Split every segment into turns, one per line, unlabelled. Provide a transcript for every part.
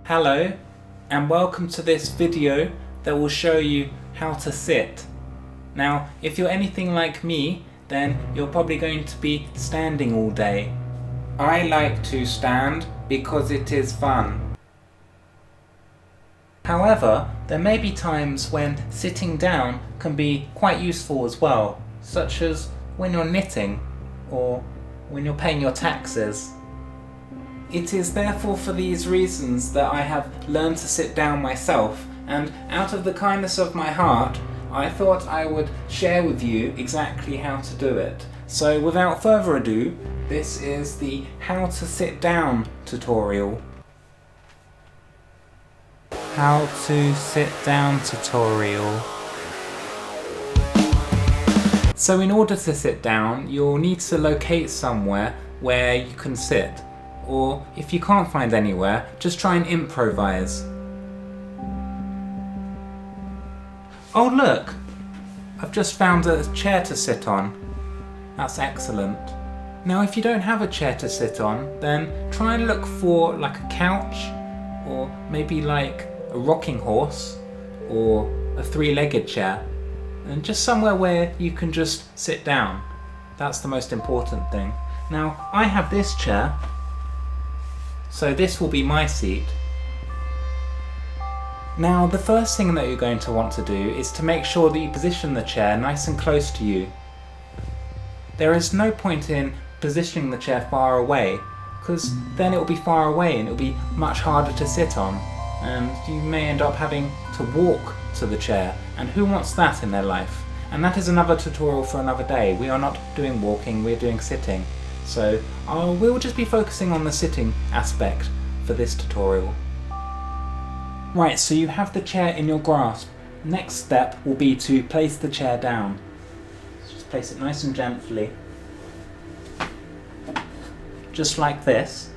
Hello and welcome to this video that will show you how to sit. Now if you're anything like me, then you're probably going to be standing all day. I like to stand because it is fun. However, there may be times when sitting down can be quite useful as well, such as when you're knitting or when you're paying your taxes. It is therefore for these reasons that I have learned to sit down myself, and out of the kindness of my heart, I thought I would share with you exactly how to do it. So without further ado, this is the how to sit down tutorial. How to sit down tutorial. So in order to sit down, you'll need to locate somewhere where you can sit. Or if you can't find anywhere, just try and improvise. Oh look! I've just found a chair to sit on. That's excellent. Now if you don't have a chair to sit on, then try and look for like a couch, or maybe like a rocking horse, or a three-legged chair, and just somewhere where you can just sit down. That's the most important thing. Now I have this chair, so this will be my seat. Now the first thing that you're going to want to do is to make sure that you position the chair nice and close to you. There is no point in positioning the chair far away, because then it will be far away and it will be much harder to sit on, and you may end up having to walk to the chair, and who wants that in their life? And that is another tutorial for another day. We are not doing walking, we're doing sitting. So we'll just be focusing on the sitting aspect for this tutorial. Right, so you have the chair in your grasp. Next step will be to place the chair down. Just place it nice and gently. Just like this.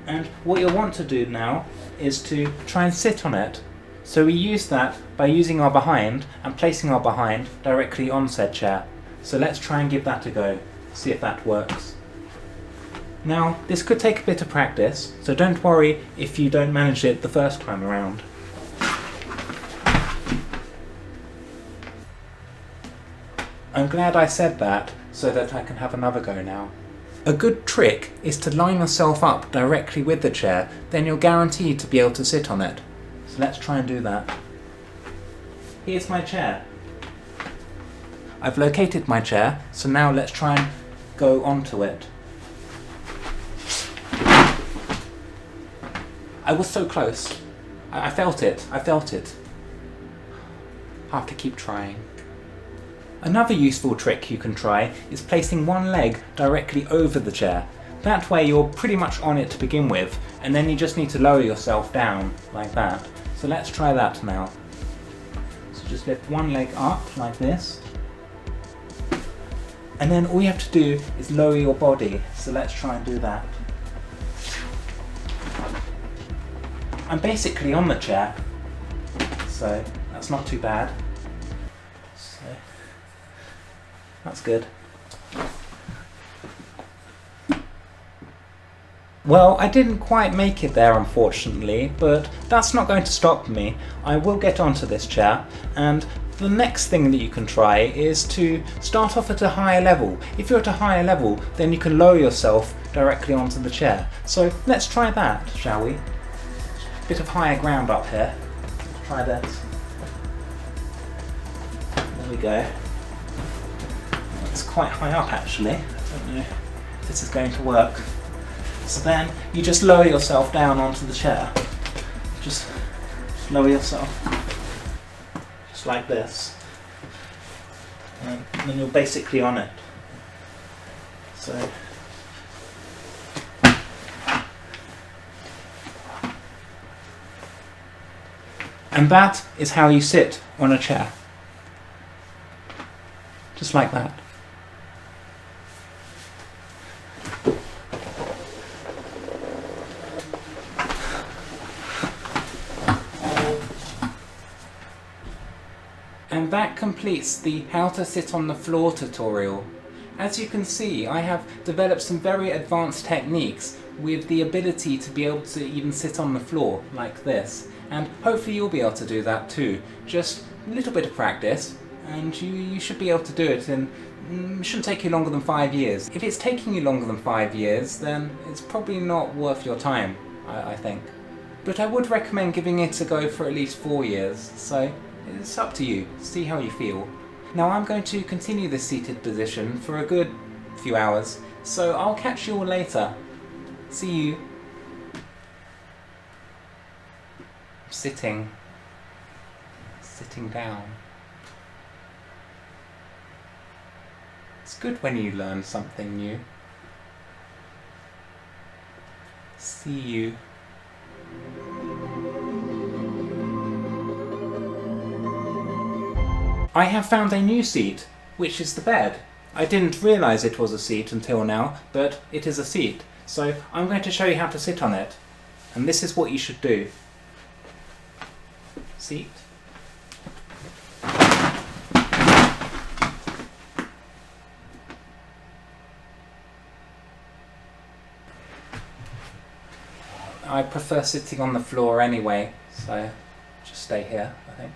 And what you'll want to do now is to try and sit on it. So we use that by using our behind and placing our behind directly on said chair. So let's try and give that a go. See if that works. Now, this could take a bit of practice, so don't worry if you don't manage it the first time around. I'm glad I said that, so that I can have another go now. A good trick is to line yourself up directly with the chair, then you're guaranteed to be able to sit on it. So let's try and do that. Here's my chair. I've located my chair, so now let's try and go onto it. I was so close. I felt it. I have to keep trying. Another useful trick you can try is placing one leg directly over the chair. That way you're pretty much on it to begin with, and then you just need to lower yourself down like that. So let's try that now. So just lift one leg up like this. And then all you have to do is lower your body. So let's try and do that. I'm basically on the chair, so that's not too bad. So that's good. Well, I didn't quite make it there unfortunately, but that's not going to stop me. I will get onto this chair, and the next thing that you can try is to start off at a higher level. If you're at a higher level, then you can lower yourself directly onto the chair. So let's try that, shall we? Bit of higher ground up here. Try that. There we go. It's quite high up actually. I don't know if this is going to work. So then you just lower yourself down onto the chair. Just lower yourself. Just like this. And then you're basically on it. So and that is how you sit on a chair. Just like that. And that completes the how to sit on the floor tutorial. As you can see, I have developed some very advanced techniques with the ability to be able to even sit on the floor like this. And hopefully you'll be able to do that too. Just a little bit of practice and you should be able to do it in, shouldn't take you longer than 5 years. If it's taking you longer than 5 years, then it's probably not worth your time, I think. But I would recommend giving it a go for at least 4 years, so it's up to you, see how you feel. Now I'm going to continue this seated position for a good few hours, so I'll catch you all later. See you. Sitting down. It's good when you learn something new. See you. I have found a new seat, which is the bed. I didn't realise it was a seat until now, but it is a seat. So I'm going to show you how to sit on it. And this is what you should do. Seat. I prefer sitting on the floor anyway, so just stay here, I think.